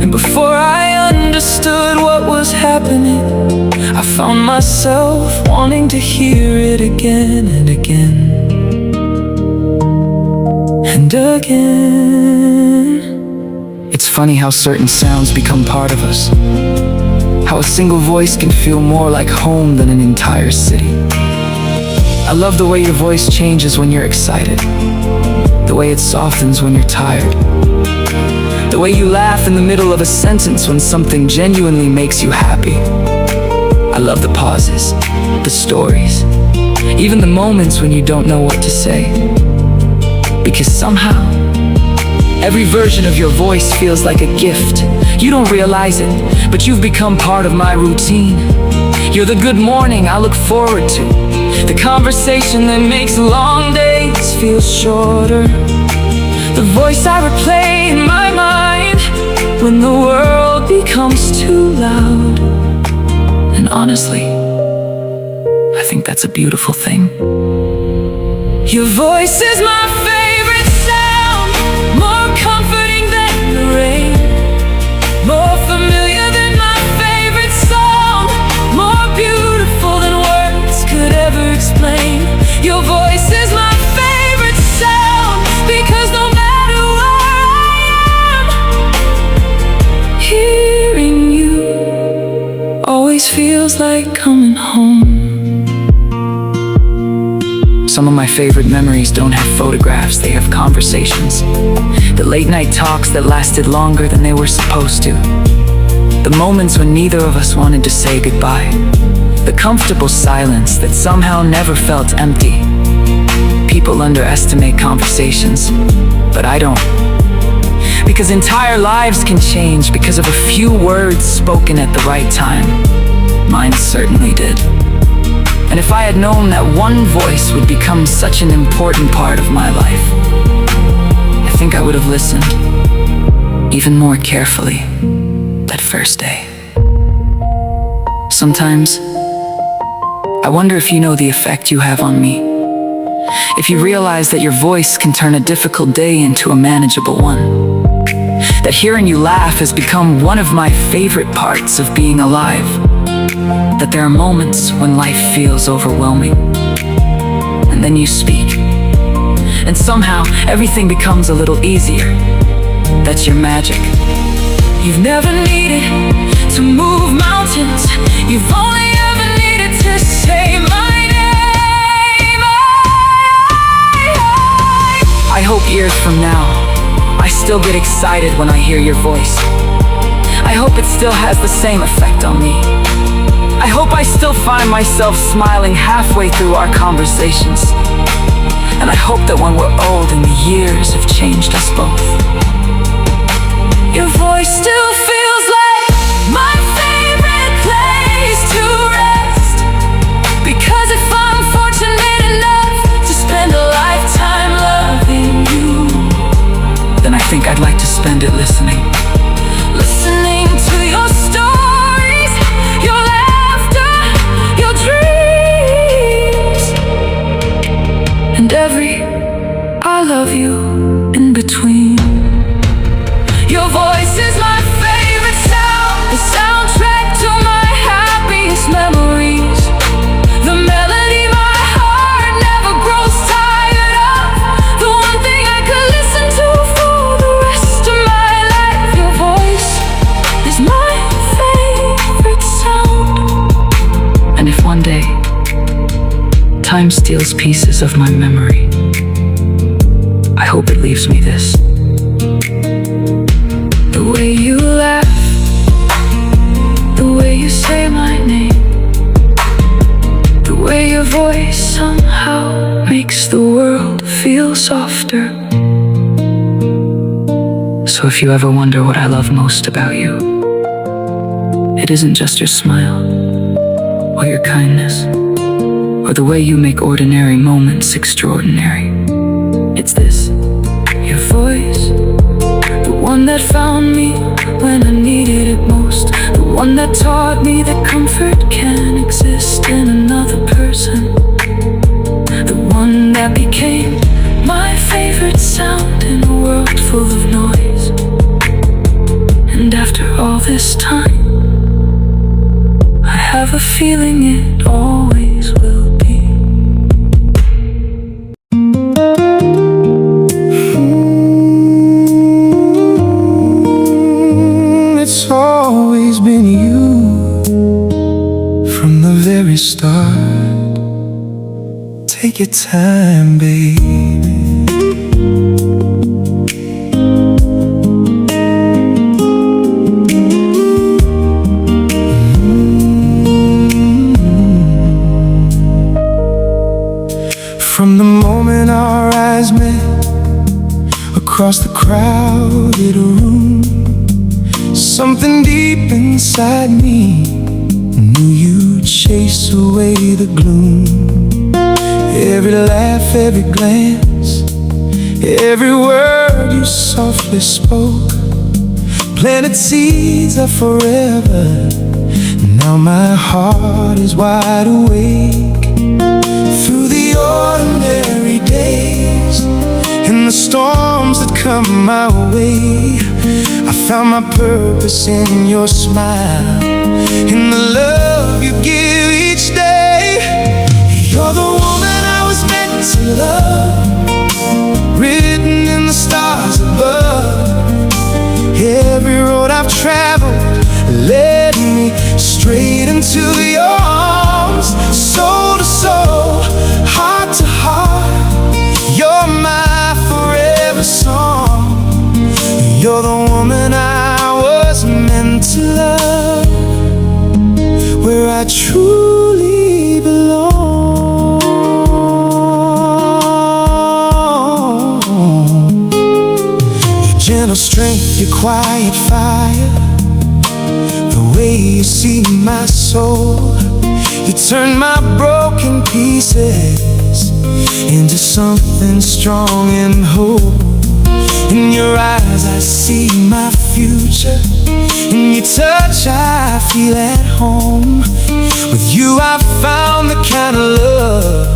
And before I understood what was happening, I found myself wanting to hear it again and again and again. It's funny how certain sounds become part of us. How a single voice can feel more like home than an entire city. I love the way your voice changes when you're excited, the way it softens when you're tired, the way you laugh in the middle of a sentence when something genuinely makes you happy. I love the pauses, the stories, even the moments when you don't know what to say. Because somehow, every version of your voice feels like a gift. You don't realize it, but you've become part of my routine. You're the good morning I look forward to, the conversation that makes long days feel shorter, the voice I replay in my mind when the world becomes too loud. And honestly, I think that's a beautiful thing. Your voice is my favorite sound, more comforting than the rain, more familiar than my favorite song, more beautiful than words could ever explain. Your voice is my favorite sound, because no matter where I am, hearing you always feels like coming home. Some of my favorite memories don't have photographs, they have conversations. The late night talks that lasted longer than they were supposed to. The moments when neither of us wanted to say goodbye. The comfortable silence that somehow never felt empty. People underestimate conversations, but I don't. Because entire lives can change because of a few words spoken at the right time. Mine certainly did. And if I had known that one voice would become such an important part of my life, I think I would have listened even more carefully that first day. Sometimes, I wonder if you know the effect you have on me. If you realize that your voice can turn a difficult day into a manageable one. That hearing you laugh has become one of my favorite parts of being alive. That there are moments when life feels overwhelming, and then you speak, and somehow everything becomes a little easier. That's your magic. You've never needed to move mountains, you've only ever needed to say my name. I hope years from now, I still get excited when I hear your voice. I hope it still has the same effect on me. I hope I still find myself smiling halfway through our conversations. And I hope that when we're old and the years have changed us both, your voice still feels like my favorite place to rest. Because if I'm fortunate enough to spend a lifetime loving you, then I think I'd like to spend it listening. Listening to your stories, your laughter, your dreams, and every I love you in between. Your voice is my favorite sound, the soundtrack to my happiest memories. The melody my heart never grows tired of, the one thing I could listen to for the rest of my life. Your voice is my favorite sound. And if one day time steals pieces of my memory, I hope it leaves me this. The way you laugh, the way you say my name, the way your voice somehow makes the world feel softer. So if you ever wonder what I love most about you, it isn't just your smile, or your kindness, or the way you make ordinary moments extraordinary. It's this, your voice, the one that found me when I needed it most, the one that taught me that comfort can exist in another person, the one that became my favorite sound in a world full of noise. And after all this time, I have a feeling it always will be. It's always been you from the very start. Take your time, baby. From the moment our eyes met, across the crowded room, something deep inside me knew you'd chase away the gloom. Every laugh, every glance, every word you softly spoke planted seeds of forever. Now my heart is wide awake. Through the ordinary days and the storms that come my way, I found my purpose in your smile, in the love you give each day. You're the woman I was meant to love, written in the stars above. Every road I've traveled led me straight into your arms. Soul to soul, heart to heart, you're my forever song. You're the woman I was meant to love, where I truly belong. Your gentle strength, your quiet fire, the way you see my soul. You turn my broken pieces into something strong and whole. In your eyes I see my future, in your touch I feel at home. With you I found the kind of love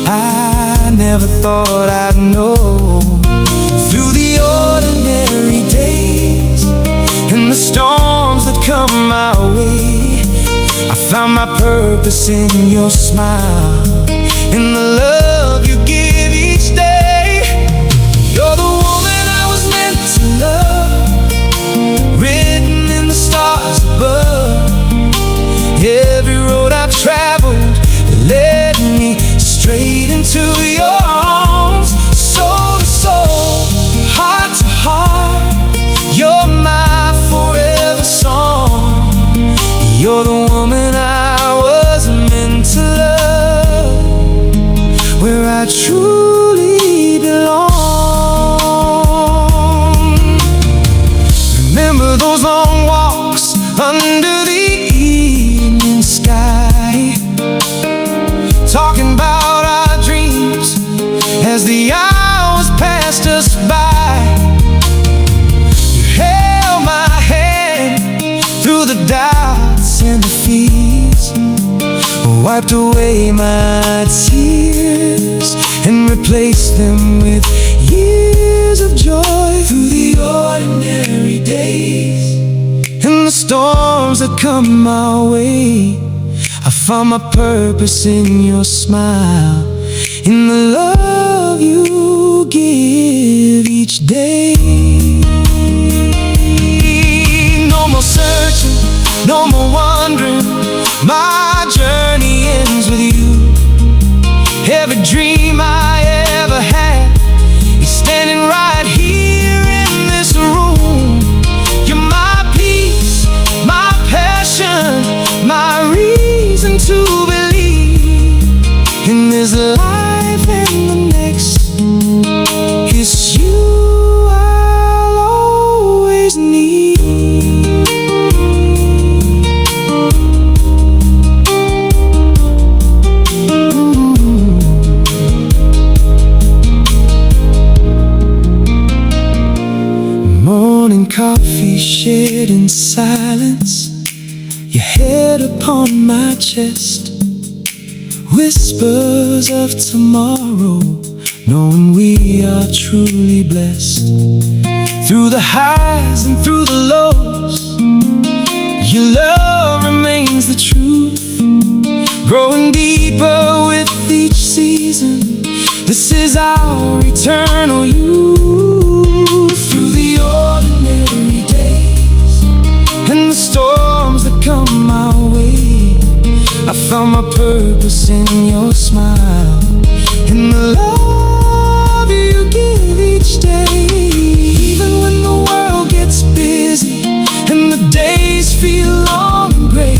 I never thought I'd know. Through the ordinary days and the storms that come my way, I found my purpose in your smile, in the love you give each day. You're the woman I was meant to love, written in the stars above. Every road I've traveled led me straight into your arms. Soul to soul, heart to heart, you're my forever song. You're the woman I was meant to love, where I truly belong. Remember those long walks under the evening sky, talking about our dreams as the hours passed us by. You held my hand through the doubts and defeats, wiped away my tears and replaced them with years of joy. Through the ordinary days and the storms that come my way, I found my purpose in your smile, in the love you give each day. No more searching, no more wondering, my journey ends with you. Every dream I ever had is standing right here in this room. You're my peace, my passion, my reason to believe in this life and the next. It's you I'll always need. Morning coffee shared in silence, your head upon my chest, whispers of tomorrow, knowing we are truly blessed. Through the highs and through the lows, your love remains the truth, growing deeper with each season. This is our eternal youth. Through the ordinary days and the storms that come my way, I found my purpose in your smile, and the love you give each day. Even when the world gets busy and the days feel long and gray,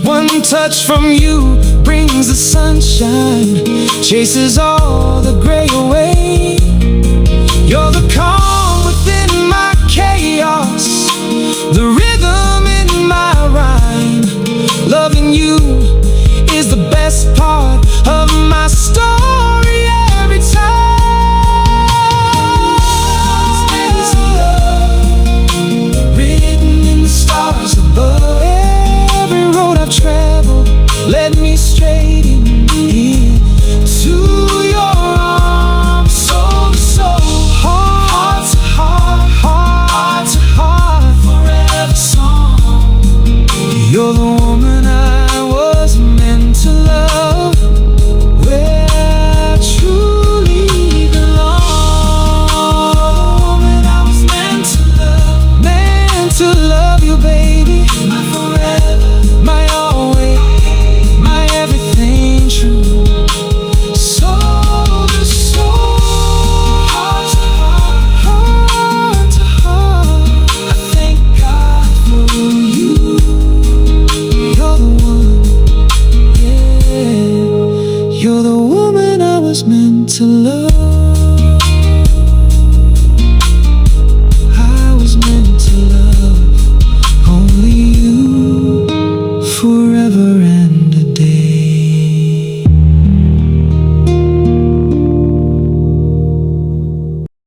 one touch from you brings the sunshine, chases all the gray away. You're the calm within my chaos, the rhythm in my rhyme. Loving you is the best part of my story every time. There's love written in the stars above. Every road I've traveled led me straight in to your arms, soul to soul, heart to heart, heart to heart, forever song. You're the woman I was meant to love, where I truly belong. Woman I was meant to love you, baby. My forever, my always, my everything true. Soul to soul, heart to heart, heart to heart. I thank God for you. You're the one, yeah. You're the woman I was meant to love.